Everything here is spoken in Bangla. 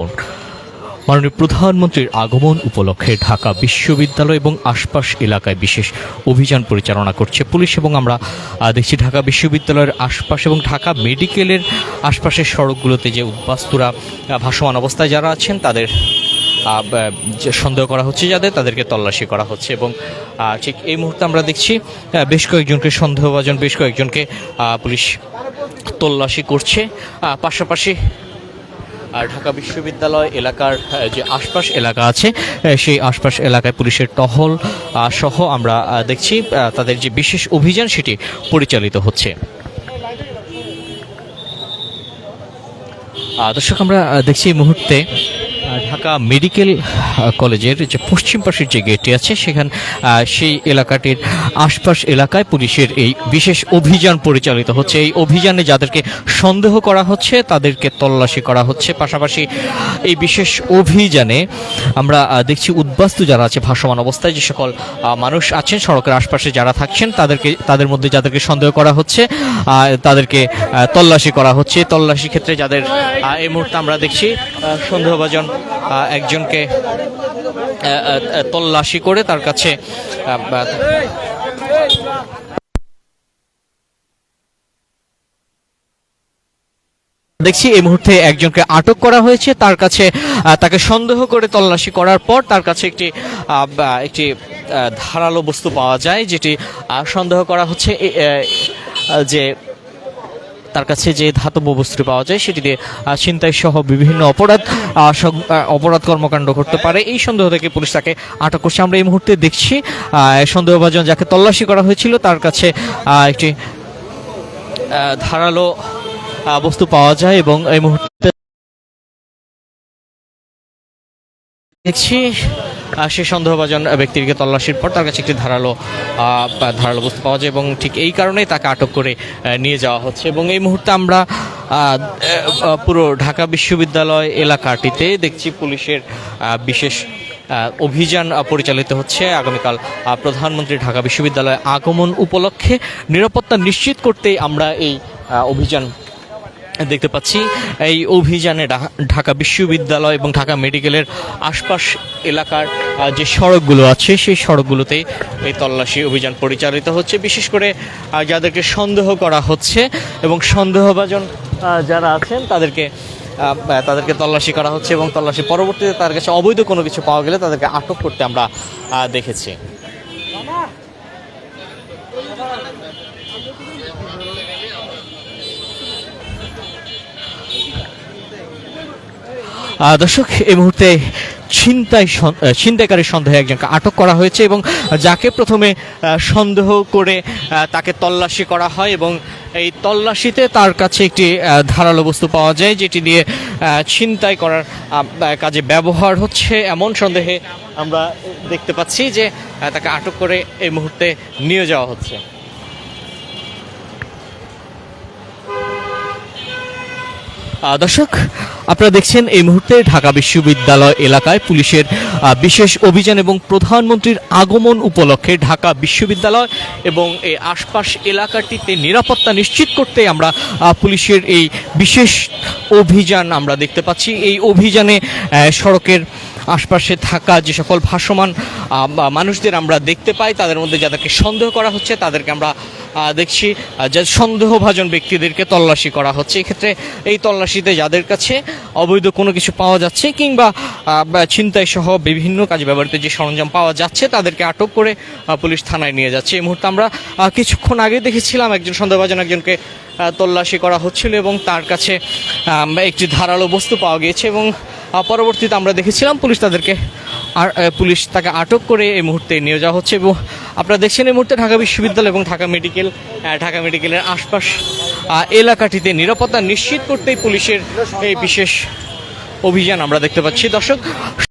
মাননীয় প্রধানমন্ত্রীর আগমন উপলক্ষে ঢাকা বিশ্ববিদ্যালয় এবং আশপাশ এলাকায় বিশেষ অভিযান পরিচালনা করছে পুলিশ। এবং আমরা দেখছি ঢাকা বিশ্ববিদ্যালয়ের আশপাশ এবং ঢাকা মেডিকেলের আশপাশের সড়কগুলোতে যে উদ্বাস্তুরা ভাসমান অবস্থায় যারা আছেন তাদের সন্দেহ করা হচ্ছে, তাদেরকে তল্লাশি করা হচ্ছে। এবং ঠিক এই মুহূর্তে আমরা দেখছি বেশ কয়েকজনকে সন্দেহভাজন বেশ কয়েকজনকে পুলিশ তল্লাশি করছে। পাশাপাশি ঢাকা বিশ্ববিদ্যালয় এলাকার যে আশপাশ এলাকা আছে সেই আশপাশ এলাকায় পুলিশের টহল সহ আমরা দেখছি তাদের যে বিশেষ অভিযান সেটি পরিচালিত হচ্ছে। দর্শক, আমরা দেখছি এই মুহূর্তে ঢাকা মেডিকেল কলেজের যে পশ্চিম পাশের যে গেটটি আছে সেখানে সেই এলাকাটির আশপাশ এলাকায় পুলিশের এই বিশেষ অভিযান পরিচালিত হচ্ছে। এই অভিযানে যাদেরকে সন্দেহ করা হচ্ছে তাদেরকে তল্লাশি করা হচ্ছে। পাশাপাশি এই বিশেষ অভিযানে আমরা দেখছি উদ্বাস্তু যারা আছে ভাসমান অবস্থায় যে সকল মানুষ আছেন সড়কের আশপাশে যারা থাকছেন তাদের মধ্যে যাদেরকে সন্দেহ করা হচ্ছে তাদেরকে তল্লাশি করা হচ্ছে। তল্লাশি ক্ষেত্রে যাদের এই মুহূর্তে আমরা দেখছি সন্দেহভাজন একজনকে তল্লাশি করে তার কাছে দেখছি এই মুহূর্তে একজনকে আটক করা হয়েছে। তার কাছে তাকে সন্দেহ করে তল্লাশি করার পর তার কাছে একটি ধারালো বস্তু পাওয়া যায়, যেটি সন্দেহ করা হচ্ছে যে তার কাছে যে ধাতব বস্তু পাওয়া যায় সেটি দিয়ে ছিনতাই সহ বিভিন্ন অপরাধ কর্মকাণ্ড করতে পারে। এই সন্দেহ থেকে পুলিশ তাকে আটক করছে। আমরা এই মুহূর্তে দেখছি সন্দেহভাজন যাকে তল্লাশি করা হয়েছিল তার কাছে একটি ধারালো বস্তু পাওয়া যায় এবং এই মুহূর্তে দেখছি সে সন্দেহভাজন ব্যক্তিকে তল্লাশির পর তার কাছে একটি ধারালো বস্তু পাওয়া যায় এবং ঠিক এই কারণেই তাকে আটক করে নিয়ে যাওয়া হচ্ছে। এবং এই মুহূর্তে আমরা পুরো ঢাকা বিশ্ববিদ্যালয় এলাকাটিতে দেখছি পুলিশের বিশেষ অভিযান পরিচালিত হচ্ছে। আগামীকাল প্রধানমন্ত্রী ঢাকা বিশ্ববিদ্যালয়ে আগমন উপলক্ষে নিরাপত্তা নিশ্চিত করতেই আমরা এই অভিযান দেখতে পাচ্ছি। এই অভিযানে ঢাকা বিশ্ববিদ্যালয় এবং ঢাকা মেডিকেলের আশপাশ এলাকার যে সড়কগুলো আছে সেই সড়কগুলোতে এই তল্লাশি অভিযান পরিচালিত হচ্ছে। বিশেষ করে যাদেরকে সন্দেহ করা হচ্ছে এবং সন্দেহভাজন যারা আছেন তাদেরকে তল্লাশি করা হচ্ছে এবং তল্লাশি পরবর্তীতে তার কাছে অবৈধ কোনো কিছু পাওয়া গেলে তাদেরকে আটক করতে আমরা দেখেছি। দর্শক, এই মুহূর্তে ছিনতাইকারীর সন্দেহে একজনকে আটক করা হয়েছে এবং যাকে প্রথমে সন্দেহ করে তাকে তল্লাশি করা হয় এবং এই তল্লাশিতে তার কাছে একটি ধারালো বস্তু পাওয়া যায়, যেটি দিয়ে ছিনতাই করার কাজে ব্যবহার হচ্ছে এমন সন্দেহে আমরা দেখতে পাচ্ছি যে তাকে আটক করে এই মুহূর্তে নিয়ে যাওয়া হচ্ছে। দর্শক, আপনারা দেখছেন এই মুহূর্তে ঢাকা বিশ্ববিদ্যালয় এলাকায় পুলিশের বিশেষ অভিযান এবং প্রধানমন্ত্রীর আগমন উপলক্ষে ঢাকা বিশ্ববিদ্যালয় এবং এই আশপাশ এলাকাটিতে নিরাপত্তা নিশ্চিত করতে আমরা পুলিশের এই বিশেষ অভিযান আমরা দেখতে পাচ্ছি। এই অভিযানে সড়কের আশপাশে থাকা যে সকল ভাসমান মানুষদের আমরা দেখতে পাই, তাদের মধ্যে যাদেরকে সন্দেহ করা হচ্ছে তাদেরকে আমরা দেখছি যে সন্দেহভাজন ব্যক্তিদেরকে তল্লাশি করা হচ্ছে। এক্ষেত্রে এই তল্লাশিতে যাদের কাছে অবৈধ কোনো কিছু পাওয়া যাচ্ছে কিংবা ছিনতাই সহ বিভিন্ন কাজে ব্যবহৃত যে সরঞ্জাম পাওয়া যাচ্ছে তাদেরকে আটক করে পুলিশ থানায় নিয়ে যাচ্ছে। এই মুহূর্তে আমরা কিছুক্ষণ আগে দেখেছিলাম একজন সন্দেহভাজন একজনকে তল্লাশি করা হচ্ছিল এবং তার কাছে একটি ধারালো বস্তু পাওয়া গিয়েছে এবং পরবর্তীতে আমরা দেখেছিলাম পুলিশ তাকে আটক করে এই মুহূর্তে নিয়ে যাওয়া হচ্ছে। এবং আপনারা দেখছেন এই মুহূর্তে ঢাকা বিশ্ববিদ্যালয় এবং ঢাকা মেডিকেলের আশপাশ এলাকাটিতে নিরাপত্তা নিশ্চিত করতেই পুলিশের এই বিশেষ অভিযান আমরা দেখতে পাচ্ছি। দর্শক,